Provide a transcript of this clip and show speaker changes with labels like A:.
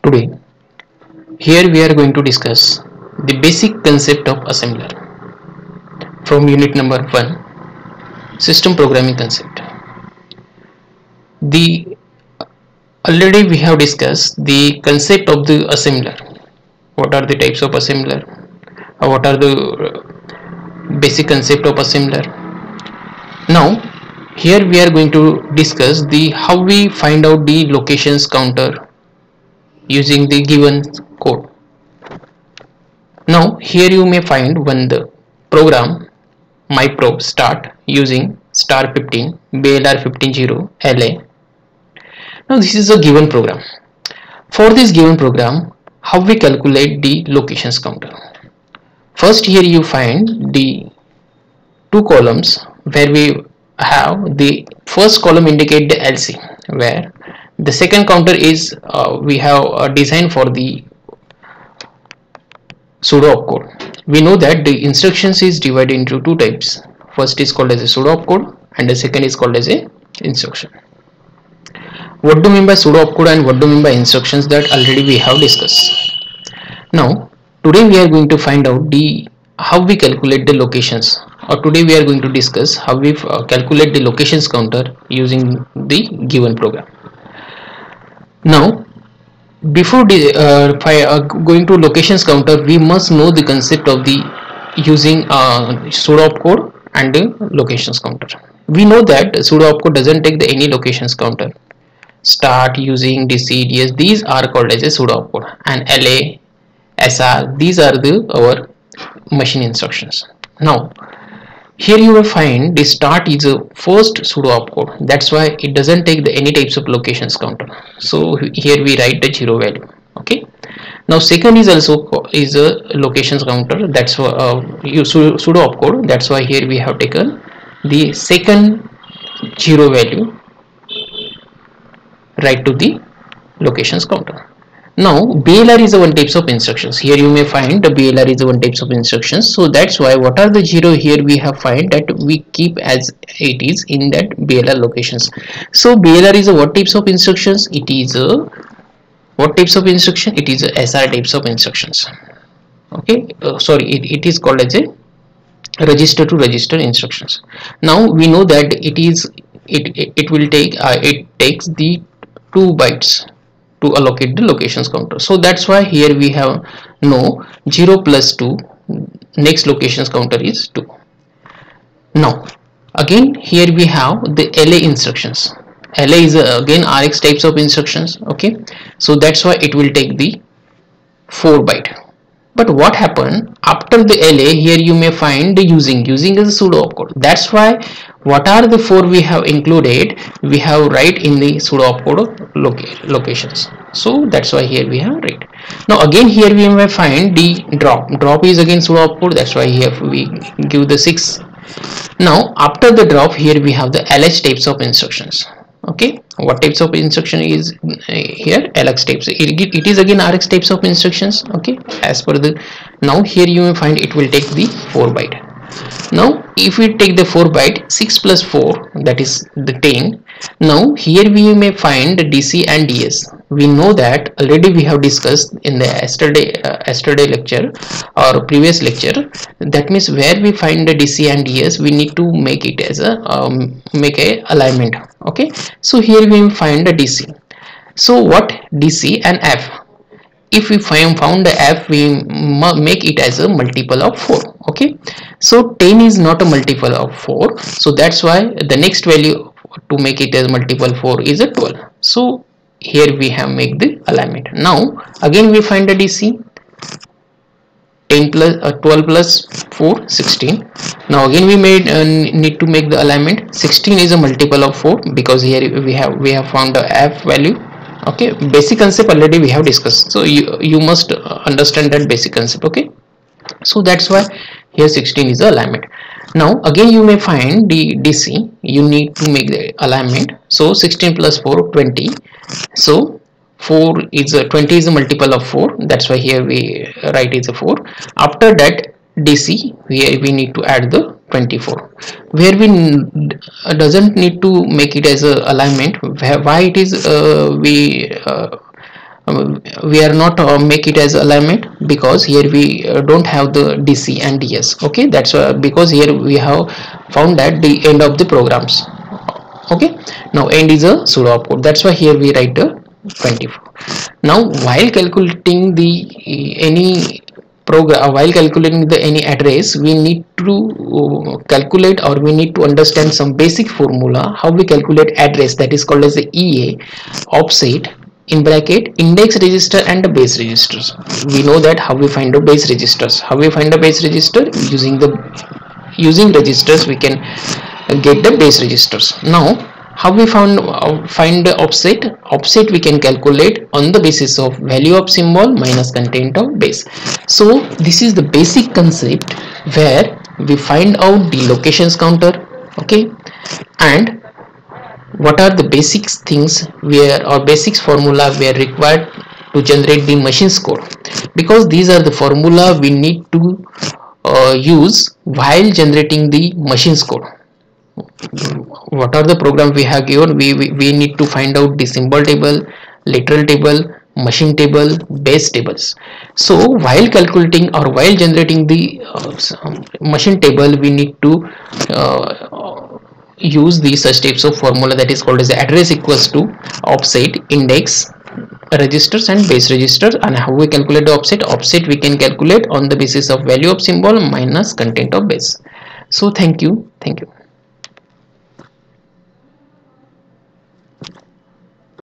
A: Today, here we are going to discuss the basic concept of assembler from unit number 1, system programming concept. The Already we have discussed the concept of the assembler. What are the types of assembler? What are the basic concept of assembler? Now, here we are going to discuss the how we find out the locations counter using the given code. Now here you may find the program myprobe start using star 15 BLR 150 LA. Now this is a given program. For this given program, how we calculate the locations counter? First, here you find the two columns where we have the first column indicate the LC, where the second counter is we have designed for the pseudo opcode. We know that the instructions is divided into two types. First is called as a pseudo opcode and the second is called as a instruction. What do you mean by pseudo opcode and what do you mean by instructions, that already we have discussed. Now today we are going to find out the how we calculate the locations, or today we are going to discuss how we calculate the locations counter using the given program. Now before going to locations counter, we must know the concept of the using pseudo opcode and the locations counter. We know that pseudo opcode doesn't take the any locations counter. Start, using, DC, DS, these are called as a pseudo opcode, and LA, SR, these are our machine instructions. Now here you will find the start is a first pseudo opcode, that's why it doesn't take the any types of locations counter, so here we write the 0 value. Okay, now second is also is a locations counter, that's why pseudo opcode, that's why here we have taken the second 0 value right to the locations counter. Now BLR is a one types of instructions. Here you may find the BLR is a one types of instructions, so that's why what are the 0 here we have find that we keep as it is in that BLR locations. So BLR is a what types of instructions? It is a what types of instruction? It is a SR types of instructions. Okay, sorry, it is called as a register to register instructions. Now we know that it will take it takes the 2 bytes to allocate the locations counter, so that's why here we have no 0 plus 2, next locations counter is 2. Now again here we have the LA instructions. LA is again RX types of instructions. Okay, so that's why it will take the 4 byte. But what happened after the LA, here you may find the using is a pseudo opcode, that's why what are the 4 we have included, we have write in the pseudo opcode locations, so that's why here we have write. Now again here we may find the drop is again pseudo opcode, that's why here we give the 6. Now after the drop, here we have the LH types of instructions. Okay, what types of instruction is here? LX types. It is again RX types of instructions. Okay, as per the, now here you may find it will take the 4 byte. Now if we take the 4 byte, 6 plus 4, that is the 10. Now here we may find the DC and DS. We know that already we have discussed in the yesterday lecture or previous lecture. That means where we find the DC and DS, we need to make it as a make a alignment. Okay, so here we find the DC. So what DC and F? If we found the F, we make it as a multiple of 4. Okay, so 10 is not a multiple of 4, so that's why the next value to make it as multiple 4 is a 12. So here we have make the alignment. Now again we find the DC. 10 plus 12 plus 4, 16. Now again we need to make the alignment. 16 is a multiple of 4 because here we have found the F value. Okay, basic concept already we have discussed, so you must understand that basic concept. Okay, so that's why here 16 is the alignment. Now again you may find the DC, you need to make the alignment. So 16 plus 4, 20. So 4 is a 20 is a multiple of 4, that's why here we write is a 4. After that DC, here we need to add the 24, where we doesn't need to make it as a alignment. Why it is we we are not make it as alignment, because here we don't have the DC and DS. Okay, that's why, because here we have found that the end of the programs. Okay, now end is a pseudo opcode, that's why here we write the 24. Now while calculating the any program, while calculating the any address, we need to calculate, or we need to understand some basic formula how we calculate address, that is called as the EA, offset, in bracket, index register and the base registers. We know that how we find the base registers. How we find the base register? Using registers we can get the base registers. Now how we find the offset? Offset we can calculate on the basis of value of symbol minus content of base. So this is the basic concept where we find out the locations counter. Okay, and what are the basic things where, or basics formula we are required to generate the machine's code, because these are the formula we need to use while generating the machine's code. What are the program we have given? We need to find out the symbol table, literal table, machine table, base tables. So while calculating or while generating the machine table, we need to use the such types of formula, that is called as the address equals to offset, index, registers and base registers. And how we calculate the offset? Offset we can calculate on the basis of value of symbol minus content of base. So thank you.